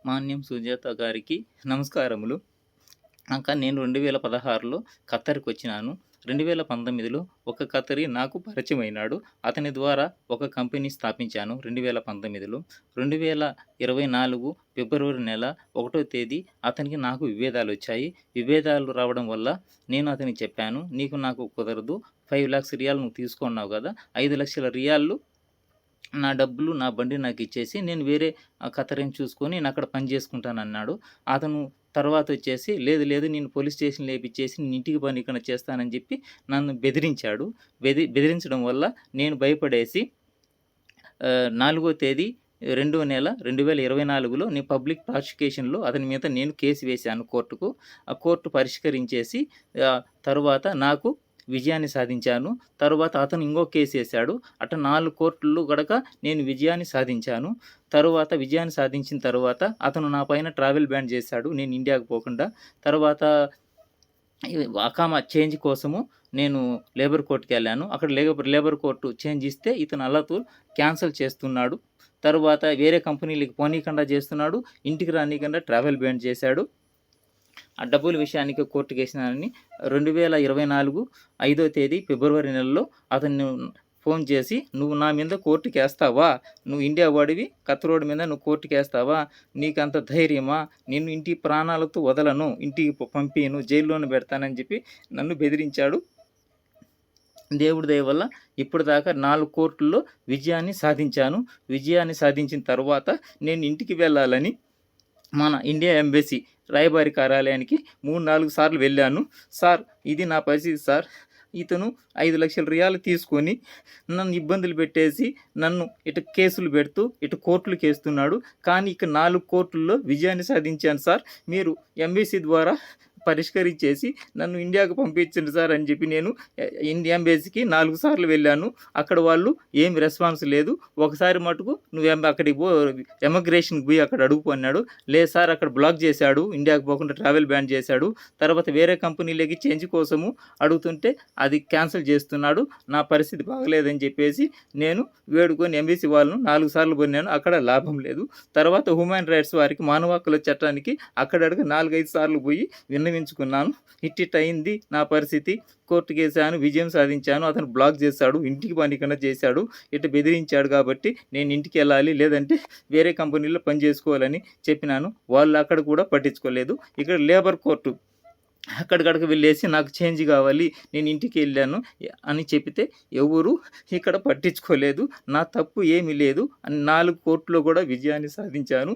మాన్యం సుజాత గారికి నమస్కారములు. నేను 2016లో ఖత్తర్‌కొచ్చినాను. 2019లో ఒక ఖత్తరి నాకు పరిచయమైనాడు. అతని ద్వారా ఒక కంపెనీ స్థాపించాను 2019లో. 2024 ఫిబ్రవరి నెల 1 తేదీ అతనికి నాకు విభేదాలొచ్చాయి. విభేదాలు రావడం వల్ల నేను అతనికి చెప్పాను, "నీకు నాకు కుదరదు. 5,00,000 రియాల్ నువ్వు తీసుకో అన్నావు గదా! 5,00,000 రియాల్లు నా డబ్బులు, నా బండి నాకిచ్చేసి నేను వేరే ఖతర్‌ని చూసుకొని నేనక్కడ పని జేసుకుంటానన్నాడు. అతను తర్వాతొచ్చేసి లేదు, లేదు నేను పోలీస్ స్టేషన్‌లో ఏపిచ్చేసి నేను ఇంటికి పనీకుండా చేస్తానని జెప్పి నన్ను బెదిరించాడు. బెదిరించడం వల్ల నేను భయపడేసి 4 తేదీ రెండో నెల 2024లో నేను పబ్లిక్ ప్రాసిక్యూషన్‌లో అతని మీద నేను కేసు వేశాను కోర్టుకు. ఆ కోర్టు పరిష్కరించేసి తరువాత నాకు విజయాన్ని సాధించాను. తరువాత అతను ఇంకో కేసేశాడు. అట్లా 4 కోర్టుల్లో గనక నేను విజయాన్ని సాధించాను. తరువాత విజయాన్ని సాధించిన తరువాత అతను నా పైన ట్రావెల్ బ్యాన్ చేశాడు. నేను ఇండియాకి పోకుండా. తర్వాత అకామా చేంజ్ కోసము నేను లేబర్ కోర్ట్‌కెళ్ళాను. అక్కడ లేబర్ కోర్టు చేంజ్ ఇస్తే ఇతను అలతూర్ క్యాన్సెల్ చేస్తున్నాడు. తరువాత వేరే కంపెనీలకి పోనీకుండా చేస్తున్నాడు. ఇంటికి రానీయకుండా ట్రావెల్ బ్యాన్ చేశాడు. ఆ డబ్బుల విషయానికి కోర్టుకేసినానని 2024 5 తేదీ ఫిబ్రవరి నెలలో అతన్ని ఫోన్ చేసి, "నువ్వు నా మీద కోర్టుకేస్తావా? నువ్వు ఇండియా వాడివి, కత్తి మీద నువ్వు కోర్టుకేస్తావా? నీకంత ధైర్యమా? నిన్ను ఇంటి ప్రాణాలతో వదలను, ఇంటికి పంపియను, జైల్లోనే పెడతానని" చెప్పి నన్ను బెదిరించాడు. దేవుడి దయ వల్ల ఇప్పటిదాకా 4 కోర్టుల్లో విజయాన్ని సాధించాను. విజయాన్ని సాధించిన తరువాత నేను ఇంటికి వెళ్ళాలని మన ఇండియా ఎంబసీ రాయబారి కార్యాలయానికి 3, 4 సార్లు వెళ్ళాను. "సార్, ఇది నా పరిస్థితి సార్. ఇతను 5,00,000 రియాలు తీసుకొని నన్ను ఇబ్బందులు పెట్టేసి, నన్ను ఇటు కేసులు పెడుతూ, ఇటు కోర్టులకేస్తున్నాడు. కానీ ఇక 4 కోర్టుల్లో విజయాన్ని సాధించాను సార్. మీరు ఎంబసీ ద్వారా పరిష్కరించేసి నన్ను ఇండియాకు పంపించండి సార్" అని చెప్పి నేను ఇండియా ఎంబసీకి 4 సార్లు వెళ్ళాను. అక్కడ వాళ్ళు ఏమి రెస్పాన్స్ లేదు. ఒకసారి మటుకు "నువ్వు అక్కడికి ఎమిగ్రేషన్‌కి పోయి అక్కడ అడుగు" అన్నాడు. "లేదు సార్, అక్కడ బ్లాక్ చేశాడు. ఇండియాకి పోకుండా ట్రావెల్ బ్యాన్ చేశాడు. తర్వాత వేరే కంపెనీలకి చేంజ్ కోసము అడుగుతుంటే అది క్యాన్సిల్ చేస్తున్నాడు. నా పరిస్థితి బాగలేదని" చెప్పేసి నేను వేడుకొని ఎంబసీ వాళ్ళను 4 సార్లు పొన్నాను. అక్కడ లాభం లేదు. తర్వాత హ్యూమన్ రైట్స్ వారికి, మానవ హక్కుల చట్టానికి అక్కడక్కడ 4, 5 సార్లు పోయి విన్నవించుకున్నాను. ఇట్టిట్టయింది నా పరిస్థితి. కోర్టుకేసాను, విజయం సాధించాను. అతను బ్లాక్ చేశాడు, ఇంటికి పనీకుండా చేశాడు. ఇట్ట బెదిరించాడు కాబట్టి నేను ఇంటికెళ్ళాలి, లేదంటే వేరే కంపెనీలో పని చేసుకోవాలని చెప్పినాను. వాళ్ళు అక్కడ కూడా పట్టించుకోలేదు. ఇక్కడ లేబర్ కోర్టు అక్కడికక్కడికి వెళ్ళేసి నాకు చేంజ్ కావాలి, నేను ఇంటికెళ్ళాను అని చెప్తే ఎవరు ఇక్కడ పట్టించుకోలేదు. నా తప్పు ఏమీ లేదు అని 4 కోర్టులో కూడా విజయాన్ని సాధించాను.